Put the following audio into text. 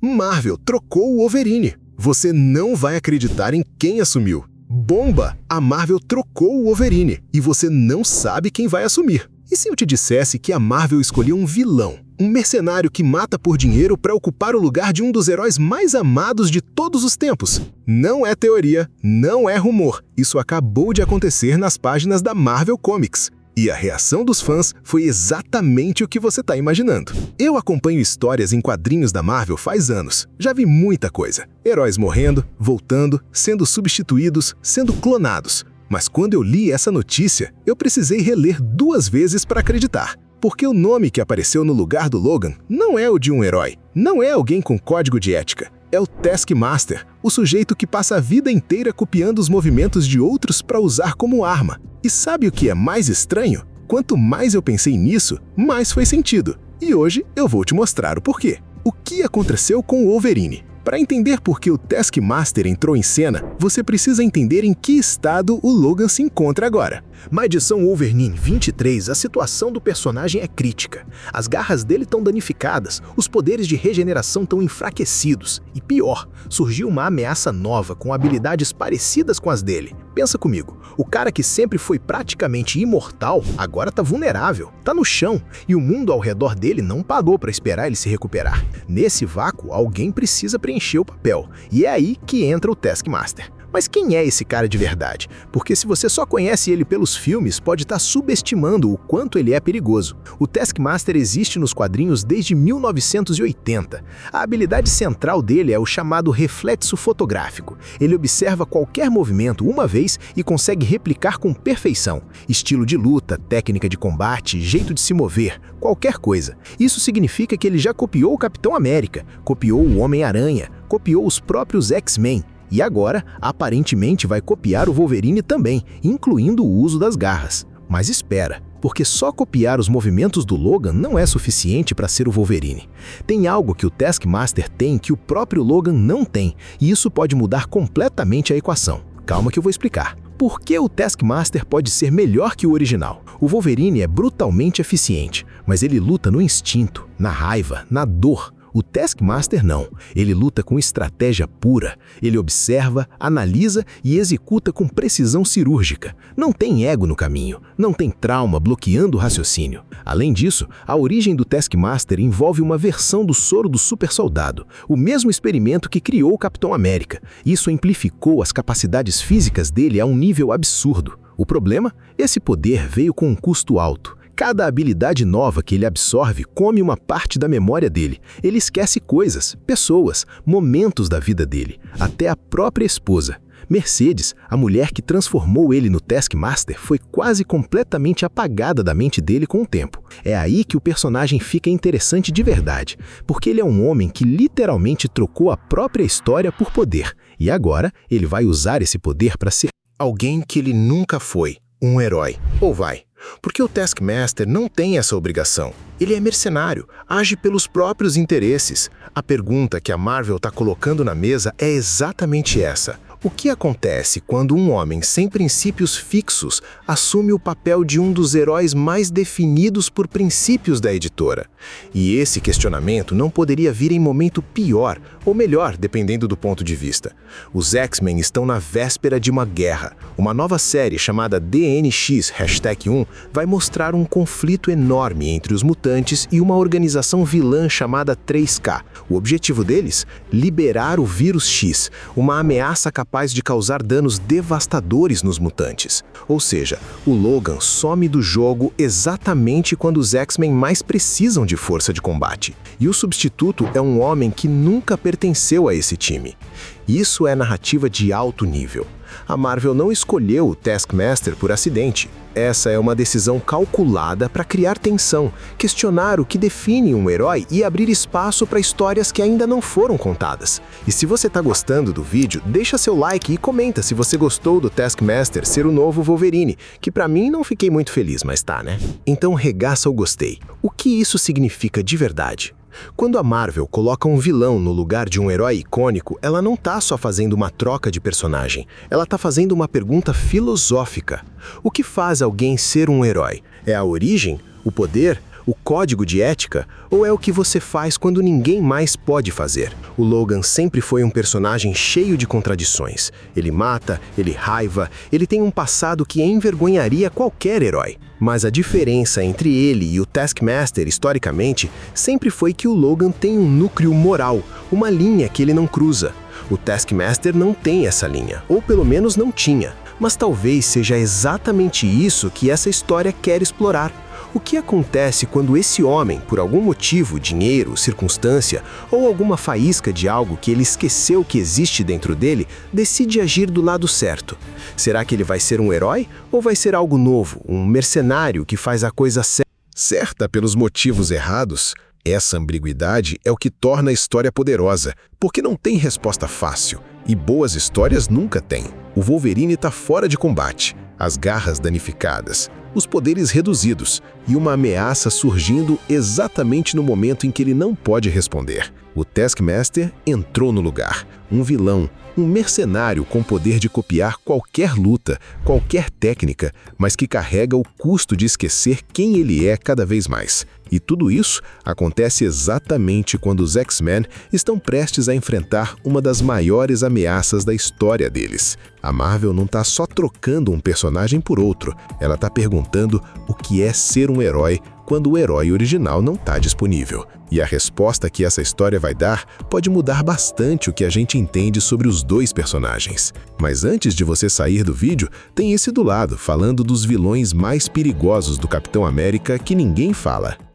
Marvel trocou o Wolverine. Você não vai acreditar em quem assumiu. Bomba! A Marvel trocou o Wolverine e você não sabe quem vai assumir. E se eu te dissesse que a Marvel escolheu um vilão, um mercenário que mata por dinheiro para ocupar o lugar de um dos heróis mais amados de todos os tempos? Não é teoria, não é rumor. Isso acabou de acontecer nas páginas da Marvel Comics. E a reação dos fãs foi exatamente o que você está imaginando. Eu acompanho histórias em quadrinhos da Marvel faz anos. Já vi muita coisa. Heróis morrendo, voltando, sendo substituídos, sendo clonados. Mas quando eu li essa notícia, eu precisei reler 2 vezes para acreditar. Porque o nome que apareceu no lugar do Logan não é o de um herói, não é alguém com código de ética. É o Taskmaster, o sujeito que passa a vida inteira copiando os movimentos de outros para usar como arma. E sabe o que é mais estranho? Quanto mais eu pensei nisso, mais foi sentido. E hoje eu vou te mostrar o porquê. O que aconteceu com o Wolverine? Para entender por que o Taskmaster entrou em cena, você precisa entender em que estado o Logan se encontra agora. Na edição Wolverine 23, a situação do personagem é crítica. As garras dele estão danificadas, os poderes de regeneração estão enfraquecidos. E pior, surgiu uma ameaça nova com habilidades parecidas com as dele. Pensa comigo, o cara que sempre foi praticamente imortal, agora tá vulnerável, tá no chão, e o mundo ao redor dele não parou para esperar ele se recuperar. Nesse vácuo, alguém precisa preencher o papel, e é aí que entra o Taskmaster. Mas quem é esse cara de verdade? Porque se você só conhece ele pelos filmes, pode estar subestimando o quanto ele é perigoso. O Taskmaster existe nos quadrinhos desde 1980. A habilidade central dele é o chamado reflexo fotográfico. Ele observa qualquer movimento uma vez e consegue replicar com perfeição. Estilo de luta, técnica de combate, jeito de se mover, qualquer coisa. Isso significa que ele já copiou o Capitão América, copiou o Homem-Aranha, copiou os próprios X-Men. E agora, aparentemente, vai copiar o Wolverine também, incluindo o uso das garras. Mas espera, porque só copiar os movimentos do Logan não é suficiente para ser o Wolverine. Tem algo que o Taskmaster tem que o próprio Logan não tem, e isso pode mudar completamente a equação. Calma que eu vou explicar. Por que o Taskmaster pode ser melhor que o original? O Wolverine é brutalmente eficiente, mas ele luta no instinto, na raiva, na dor. O Taskmaster não. Ele luta com estratégia pura. Ele observa, analisa e executa com precisão cirúrgica. Não tem ego no caminho. Não tem trauma bloqueando o raciocínio. Além disso, a origem do Taskmaster envolve uma versão do soro do super-soldado, o mesmo experimento que criou o Capitão América. Isso amplificou as capacidades físicas dele a um nível absurdo. O problema? Esse poder veio com um custo alto. Cada habilidade nova que ele absorve come uma parte da memória dele. Ele esquece coisas, pessoas, momentos da vida dele, até a própria esposa. Mercedes, a mulher que transformou ele no Taskmaster, foi quase completamente apagada da mente dele com o tempo. É aí que o personagem fica interessante de verdade, porque ele é um homem que literalmente trocou a própria história por poder. E agora ele vai usar esse poder para ser alguém que ele nunca foi, um herói. Ou vai? Porque o Taskmaster não tem essa obrigação. Ele é mercenário, age pelos próprios interesses. A pergunta que a Marvel está colocando na mesa é exatamente essa. O que acontece quando um homem sem princípios fixos assume o papel de um dos heróis mais definidos por princípios da editora? E esse questionamento não poderia vir em momento pior ou melhor, dependendo do ponto de vista. Os X-Men estão na véspera de uma guerra. Uma nova série chamada DNX-1 vai mostrar um conflito enorme entre os mutantes e uma organização vilã chamada 3K. O objetivo deles? Liberar o vírus X, uma ameaça capaz de causar danos devastadores nos mutantes. Ou seja, o Logan some do jogo exatamente quando os X-Men mais precisam de força de combate. E o substituto é um homem que nunca pertenceu a esse time. Isso é narrativa de alto nível. A Marvel não escolheu o Taskmaster por acidente. Essa é uma decisão calculada para criar tensão, questionar o que define um herói e abrir espaço para histórias que ainda não foram contadas. E se você está gostando do vídeo, deixa seu like e comenta se você gostou do Taskmaster ser o novo Wolverine, que para mim não fiquei muito feliz, mas tá, né? Então regaça o gostei. O que isso significa de verdade? Quando a Marvel coloca um vilão no lugar de um herói icônico, ela não tá só fazendo uma troca de personagem, ela tá fazendo uma pergunta filosófica. O que faz alguém ser um herói? É a origem? O poder? o código de ética, ou é o que você faz quando ninguém mais pode fazer? O Logan sempre foi um personagem cheio de contradições. Ele mata, ele raiva, ele tem um passado que envergonharia qualquer herói. Mas a diferença entre ele e o Taskmaster, historicamente, sempre foi que o Logan tem um núcleo moral, uma linha que ele não cruza. O Taskmaster não tem essa linha, ou pelo menos não tinha. Mas talvez seja exatamente isso que essa história quer explorar. O que acontece quando esse homem, por algum motivo, dinheiro, circunstância ou alguma faísca de algo que ele esqueceu que existe dentro dele, decide agir do lado certo? Será que ele vai ser um herói ou vai ser algo novo, um mercenário que faz a coisa certa pelos motivos errados? Essa ambiguidade é o que torna a história poderosa, porque não tem resposta fácil, e boas histórias nunca têm. O Wolverine está fora de combate, as garras danificadas, os poderes reduzidos e uma ameaça surgindo exatamente no momento em que ele não pode responder. O Taskmaster entrou no lugar, um vilão, um mercenário com poder de copiar qualquer luta, qualquer técnica, mas que carrega o custo de esquecer quem ele é cada vez mais. E tudo isso acontece exatamente quando os X-Men estão prestes a enfrentar uma das maiores ameaças da história deles. A Marvel não está só trocando um personagem por outro, ela está perguntando o que é ser um herói quando o herói original não está disponível. E a resposta que essa história vai dar pode mudar bastante o que a gente entende sobre os dois personagens. Mas antes de você sair do vídeo, tem esse do lado falando dos vilões mais perigosos do Capitão América que ninguém fala.